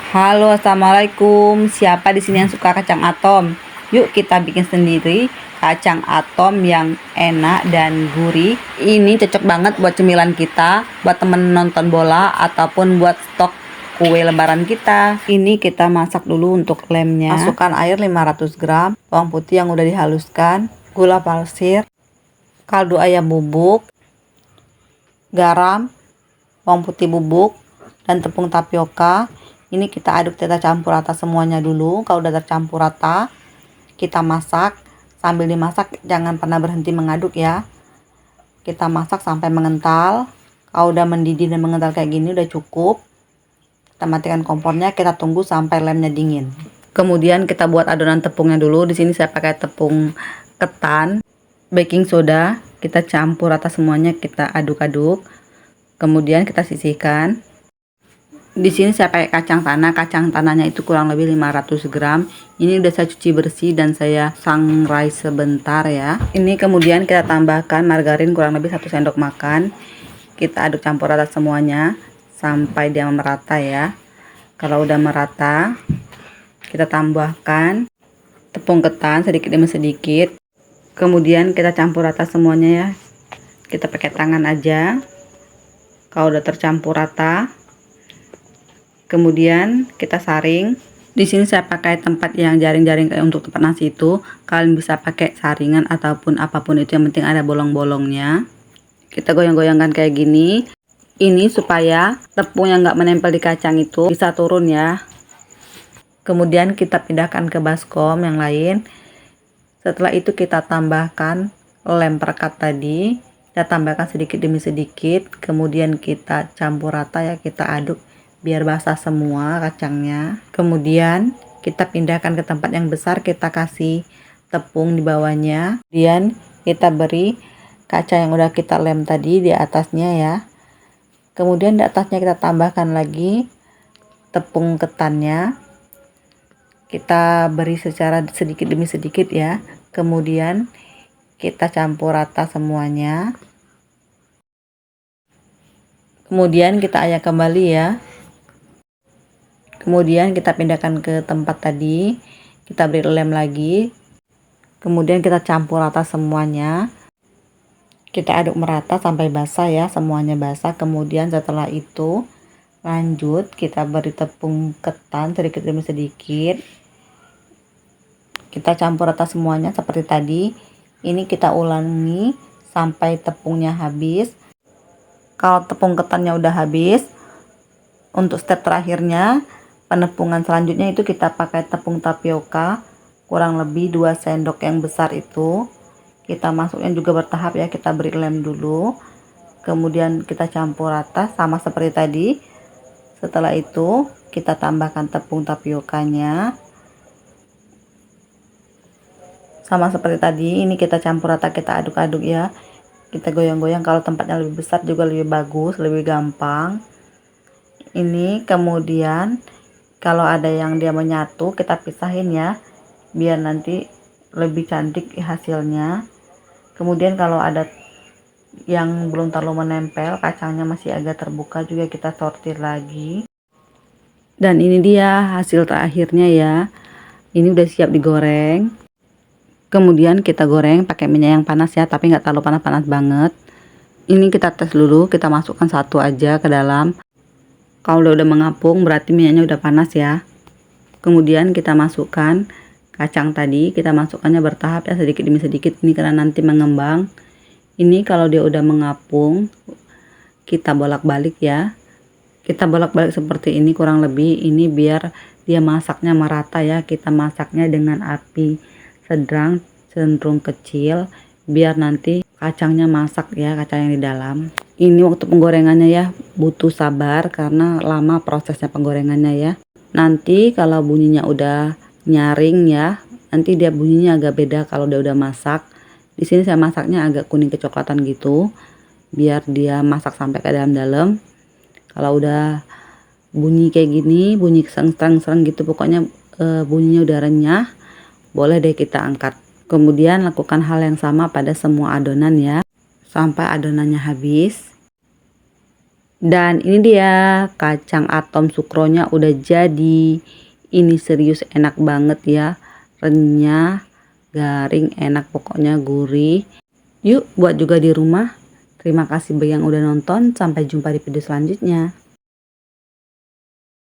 Halo, assalamualaikum. Siapa di sini yang suka kacang atom? Yuk kita bikin sendiri kacang atom yang enak dan gurih. Ini cocok banget buat cemilan kita, buat temen nonton bola ataupun buat stok kue lebaran kita. Ini kita masak dulu untuk lemnya. Masukkan air 500 gram, bawang putih yang udah dihaluskan, gula pasir, kaldu ayam bubuk, garam, bawang putih bubuk, dan tepung tapioka. Ini kita aduk, kita campur rata semuanya dulu. Kalau udah tercampur rata, kita masak. Sambil dimasak jangan pernah berhenti mengaduk ya. Kita masak sampai mengental. Kalau udah mendidih dan mengental kayak gini udah cukup. Kita matikan kompornya, kita tunggu sampai lemnya dingin. Kemudian kita buat adonan tepungnya dulu. Di sini saya pakai tepung ketan, baking soda, kita campur rata semuanya, kita aduk-aduk. Kemudian kita sisihkan. Di sini saya pakai kacang tanah. Kacang tanahnya itu kurang lebih 500 gram. Ini udah saya cuci bersih dan saya sangrai sebentar ya. Ini kemudian kita tambahkan margarin kurang lebih 1 sendok makan. Kita aduk campur rata semuanya sampai dia merata ya. Kalau udah merata, kita tambahkan tepung ketan sedikit demi sedikit. Kemudian kita campur rata semuanya ya. Kita pakai tangan aja. Kalau udah tercampur rata, kemudian kita saring. Di sini saya pakai tempat yang jaring-jaring kayak untuk tempat nasi itu. Kalian bisa pakai saringan ataupun apapun itu, yang penting ada bolong-bolongnya. Kita goyang-goyangkan kayak gini. Ini supaya tepung yang nggak menempel di kacang itu bisa turun ya. Kemudian kita pindahkan ke baskom yang lain. Setelah itu kita tambahkan lem perekat tadi. Kita tambahkan sedikit demi sedikit. Kemudian kita campur rata ya, kita aduk biar basah semua kacangnya. Kemudian kita pindahkan ke tempat yang besar, kita kasih tepung di bawahnya. Kemudian kita beri kaca yang udah kita lem tadi di atasnya ya. Kemudian di atasnya kita tambahkan lagi tepung ketannya. Kita beri secara sedikit demi sedikit ya. Kemudian kita campur rata semuanya. Kemudian kita ayak kembali ya. Kemudian kita pindahkan ke tempat tadi, kita beri lem lagi. Kemudian kita campur rata semuanya. Kita aduk merata sampai basah ya, semuanya basah. Kemudian setelah itu lanjut kita beri tepung ketan sedikit demi sedikit. Kita campur rata semuanya seperti tadi. Ini kita ulangi sampai tepungnya habis. Kalau tepung ketannya udah habis, untuk step terakhirnya penepungan selanjutnya itu kita pakai tepung tapioka kurang lebih 2 sendok yang besar itu. Kita masuknya juga bertahap ya, kita beri lem dulu. Kemudian kita campur rata sama seperti tadi. Setelah itu kita tambahkan tepung tapiokanya. Sama seperti tadi, ini kita campur rata, kita aduk-aduk ya. Kita goyang-goyang, kalau tempatnya lebih besar juga lebih bagus, lebih gampang. Ini kemudian kalau ada yang dia menyatu, kita pisahin ya, biar nanti lebih cantik hasilnya. Kemudian kalau ada yang belum terlalu menempel, kacangnya masih agak terbuka, juga kita sortir lagi. Dan ini dia hasil terakhirnya ya. Ini udah siap digoreng. Kemudian kita goreng pakai minyak yang panas ya, tapi nggak terlalu panas-panas banget. Ini kita tes dulu, kita masukkan satu aja ke dalam. Kalau udah mengapung berarti minyaknya udah panas ya. Kemudian kita masukkan kacang tadi, kita masukkannya bertahap ya, sedikit demi sedikit. Ini karena nanti mengembang. Ini kalau dia udah mengapung, kita bolak-balik ya. Kita bolak-balik seperti ini kurang lebih. Ini biar dia masaknya merata ya. Kita masaknya dengan api sedang cenderung kecil biar nanti kacangnya masak ya, kacang yang di dalam. Ini waktu penggorengannya ya butuh sabar karena lama prosesnya penggorengannya ya. Nanti kalau bunyinya udah nyaring ya, nanti dia bunyinya agak beda kalau dia udah masak. Di sini saya masaknya agak kuning kecoklatan gitu biar dia masak sampai ke dalam-dalam. Kalau udah bunyi kayak gini, bunyi serang-serang gitu, pokoknya bunyinya udah renyah, boleh deh kita angkat. Kemudian lakukan hal yang sama pada semua adonan ya, sampai adonannya habis. Dan ini dia kacang atom sukronya udah jadi. Ini serius enak banget ya, renyah, garing, enak pokoknya, gurih. Yuk buat juga di rumah. Terima kasih bagi yang udah nonton, sampai jumpa di video selanjutnya.